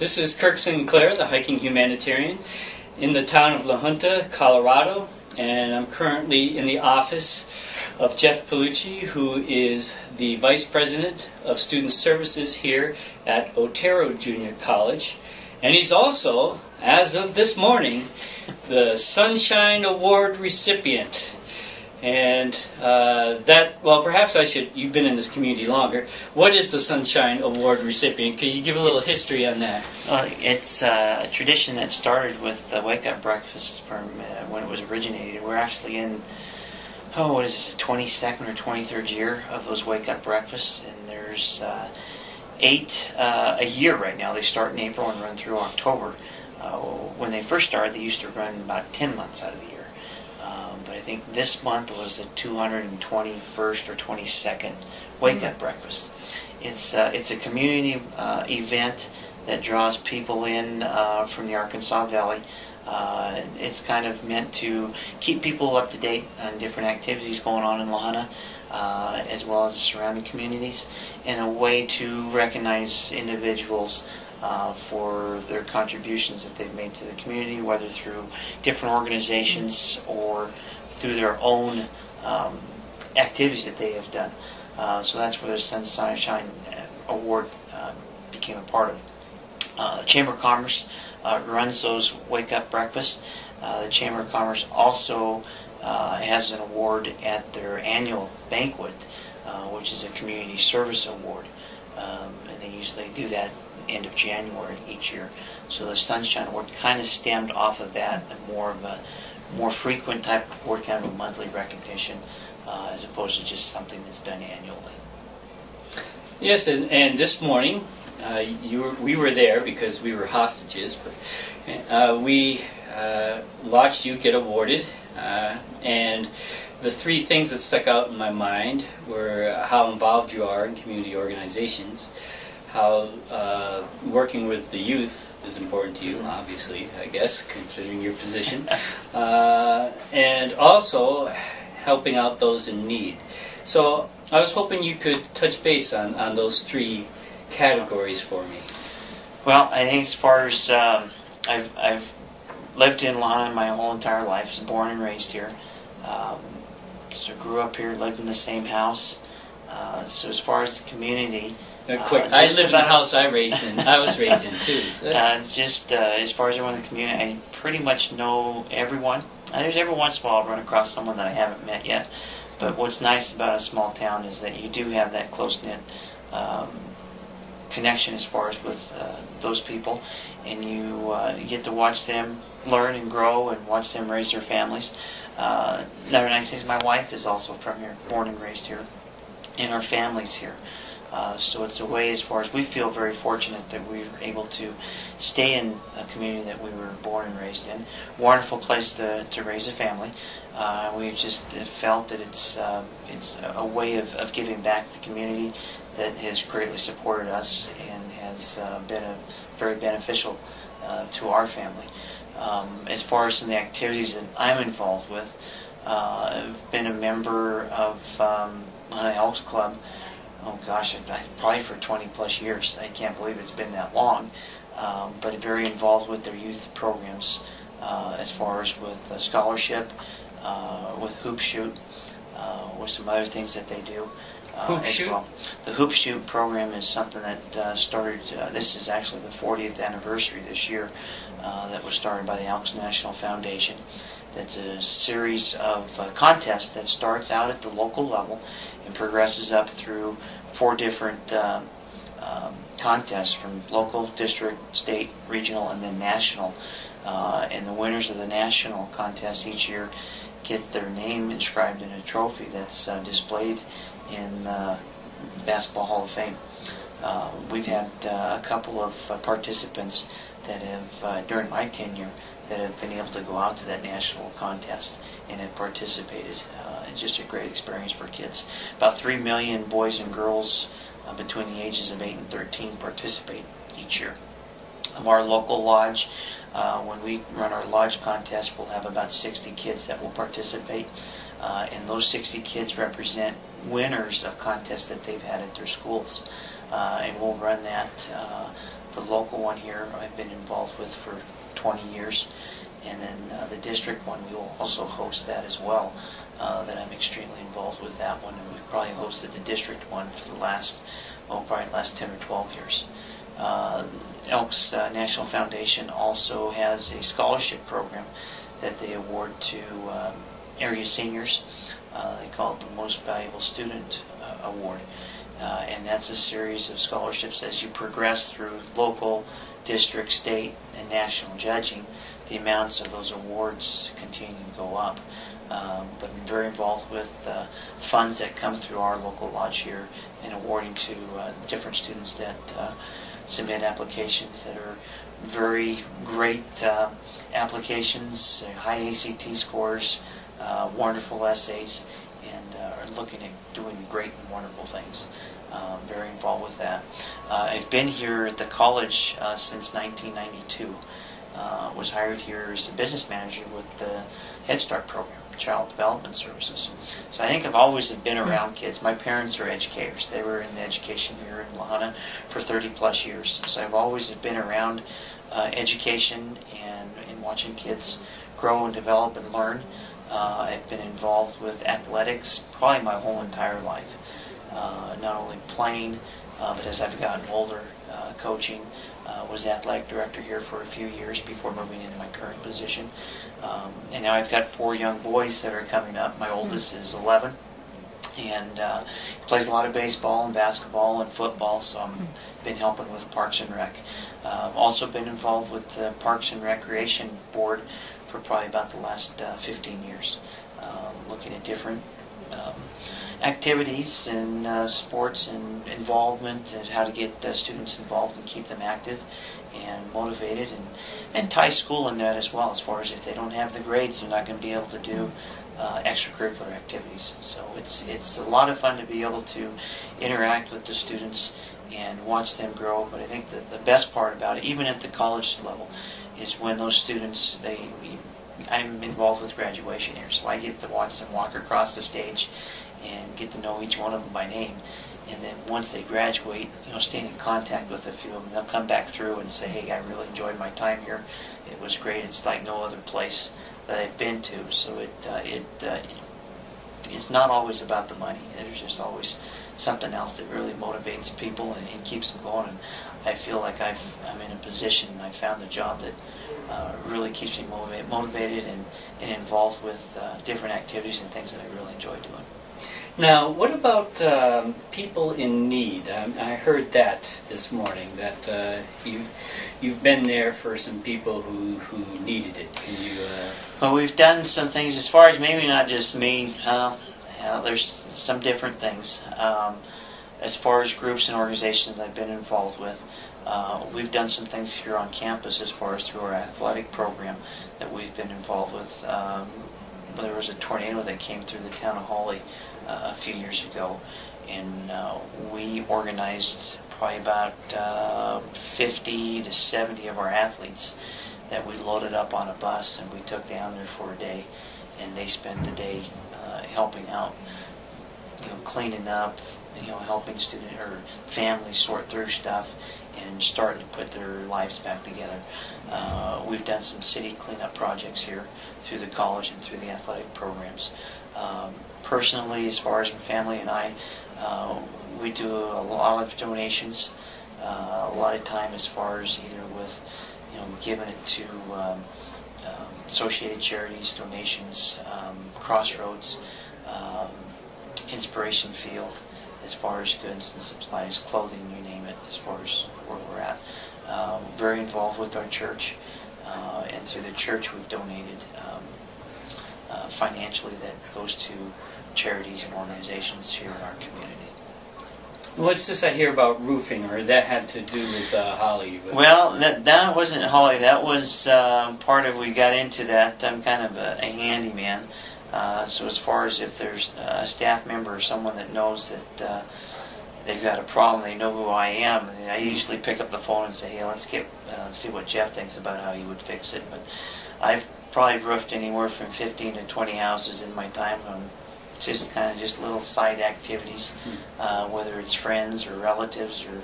This is Kirk Sinclair, the hiking humanitarian, in the town of La Junta, Colorado, and I'm currently in the office of Jeff Paolucci, who is the Vice President of Student Services here at Otero Junior College, and he's also, as of this morning, the Sunshine Award recipient. And well, perhaps I should, you've been in this community longer. What is the Sunshine Award recipient? Can you give a little history on that? It's a tradition that started with the Wake Up breakfast from when it was originated. We're actually in, what is this, the 22nd or 23rd year of those Wake Up breakfasts, and there's 8 a year right now. They start in April and run through October. When they first started, they used to run about 10 months out of the year. But I think this month was the 221st or 22nd Wake Up breakfast. It's a community event that draws people in from the Arkansas Valley. It's kind of meant to keep people up to date on different activities going on in La Junta, as well as the surrounding communities, and a way to recognize individuals for their contributions that they've made to the community, whether through different organizations or through their own activities that they have done. So that's where the Sunshine Award became a part of. The Chamber of Commerce runs those Wake Up breakfasts. The Chamber of Commerce also has an award at their annual banquet, which is a Community Service Award. And they usually do that end of January each year. So the Sunshine Award kind of stemmed off of that, and more frequent type of award, kind of a monthly recognition, as opposed to just something that's done annually. Yes, and this morning we were there because we were hostages, but we watched you get awarded, and the 3 things that stuck out in my mind were how involved you are in community organizations, how working with the youth is important to you, obviously, I guess, considering your position, and also helping out those in need. So I was hoping you could touch base on those 3 categories for me. Well, I think as far as I've lived in La Junta my whole entire life. I was born and raised here. So grew up here, lived in the same house. So as far as the community, I lived in the house I was raised in too. So. As far as everyone in the community, I pretty much know everyone. There's every once in a while I'll run across someone that I haven't met yet. But what's nice about a small town is that you do have that close-knit connection as far as with those people, and you get to watch them learn and grow and watch them raise their families. Another nice thing is my wife is also from here, born and raised here, and our family's here. So it's a way, as far as we feel very fortunate that we were able to stay in a community that we were born and raised in. Wonderful place to raise a family. We've just felt that it's a way of giving back to the community that has greatly supported us and has been very beneficial to our family. As far as in the activities that I'm involved with, I've been a member of an Elks Club. Oh gosh, probably for 20 plus years. I can't believe it's been that long. But very involved with their youth programs, as far as with scholarship, with Hoop Shoot, with some other things that they do. Hoop Shoot? Well. The Hoop Shoot program is something that started, this is actually the 40th anniversary this year, that was started by the Elks National Foundation. That's a series of contests that starts out at the local level and progresses up through 4 different contests, from local, district, state, regional, and then national. And the winners of the national contest each year get their name inscribed in a trophy that's displayed in the Basketball Hall of Fame. We've had a couple of participants that have, during my tenure, that have been able to go out to that national contest and have participated. It's just a great experience for kids. About 3 million boys and girls between the ages of 8 and 13 participate each year. Our local lodge, when we run our lodge contest, we'll have about 60 kids that will participate. And those 60 kids represent winners of contests that they've had at their schools. And we'll run that The local one here I've been involved with for 20 years. And then the district one, we will also host that as well. That I'm extremely involved with that one, and we've probably hosted the district one for the last 10 or 12 years. Elks National Foundation also has a scholarship program that they award to area seniors. They call it the Most Valuable Student Award. And that's a series of scholarships as you progress through local, district, state, and national judging. The amounts of those awards continue to go up. But I'm very involved with funds that come through our local lodge here and awarding to different students that submit applications that are very great applications, high ACT scores, wonderful essays, and are looking at doing great and wonderful things. Very involved with that. I've been here at the college since 1992. Was hired here as a business manager with the Head Start program, Child Development Services. So I think I've always been around kids. My parents are educators. They were in education here in Lahana for 30 plus years. So I've always been around education and watching kids grow and develop and learn. I've been involved with athletics probably my whole entire life. Not only playing, but as I've gotten older, coaching. Was athletic director here for a few years before moving into my current position. And now I've got 4 young boys that are coming up. My oldest is 11, and he plays a lot of baseball and basketball and football, so I've been helping with Parks and Rec. Also been involved with the Parks and Recreation Board for probably about the last 15 years, looking at different activities and sports and involvement and how to get students involved and keep them active and motivated, and tie school in that as well, as far as if they don't have the grades, they're not going to be able to do extracurricular activities. So it's a lot of fun to be able to interact with the students and watch them grow. But I think the best part about it, even at the college level, is when those students, I'm involved with graduation here, so I get to watch them walk across the stage and get to know each one of them by name. And then once they graduate, staying in contact with a few of them, they'll come back through and say, hey, I really enjoyed my time here. It was great. It's like no other place that I've been to. So it's not always about the money. There's just always something else that really motivates people and keeps them going. And I feel like I'm in a position, I found a job that really keeps me motivated and involved with different activities and things that I really enjoy doing. Now, what about people in need? I heard that this morning, that you've been there for some people who needed it. Can you? Well, we've done some things as far as maybe not just me. There's some different things. As far as groups and organizations I've been involved with, we've done some things here on campus as far as through our athletic program that we've been involved with. There was a tornado that came through the town of Hawley a few years ago, and we organized probably about 50 to 70 of our athletes that we loaded up on a bus and we took down there for a day, and they spent the day helping out, cleaning up, helping students or families sort through stuff and starting to put their lives back together. We've done some city cleanup projects here through the college and through the athletic programs. Personally, as far as my family and I, we do a lot of donations, a lot of time as far as either with, giving it to associated charities, donations, Crossroads, Inspiration Field, as far as goods and supplies, clothing, you name it, as far as where we're at. Very involved with our church, and through the church we've donated financially that goes to charities and organizations here in our community. What's this I hear about roofing, or that had to do with Holly? Well, that wasn't Holly. That was part of, we got into that. I'm kind of a handyman. So as far as if there's a staff member or someone that knows that they've got a problem, they know who I am, I usually pick up the phone and say, hey, let's see what Jeff thinks about how he would fix it. But I've probably roofed anywhere from 15 to 20 houses in my time on just kind of just little side activities, whether it's friends or relatives or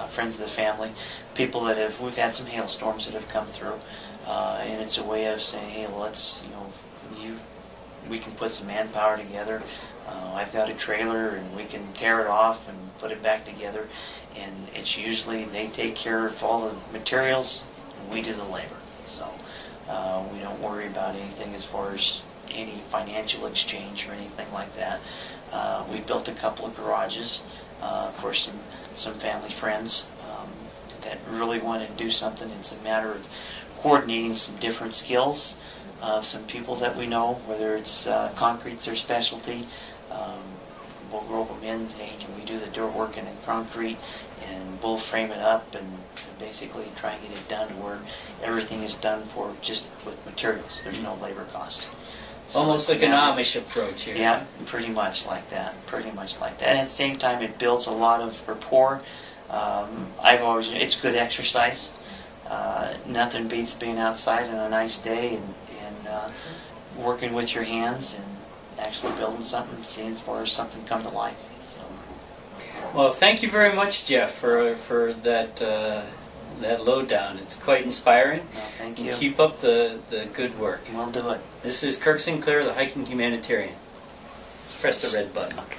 friends of the family, people that we've had some hailstorms that have come through, and it's a way of saying, hey, let's, we can put some manpower together. I've got a trailer and we can tear it off and put it back together, and it's usually they take care of all the materials and we do the labor. So we don't worry about anything as far as any financial exchange or anything like that. We've built a couple of garages for some family friends that really want to do something. It's a matter of coordinating some different skills of some people that we know, whether it's concrete's their specialty. We'll rope them in, hey, can we do the dirt work in concrete, and we'll frame it up and basically try and get it done to where everything is done for just with materials. There's no labor cost. So almost like an Amish approach here. Yeah, pretty much like that. Pretty much like that. And at the same time, it builds a lot of rapport. It's good exercise. Nothing beats being outside on a nice day and working with your hands and actually building something, seeing as far as something come to life. So. Well, thank you very much, Jeff, for that that lowdown. It's quite inspiring. Well, thank you. And keep up the good work. We'll do it. This is Kirk Sinclair, the hiking humanitarian. Press the red button. Okay.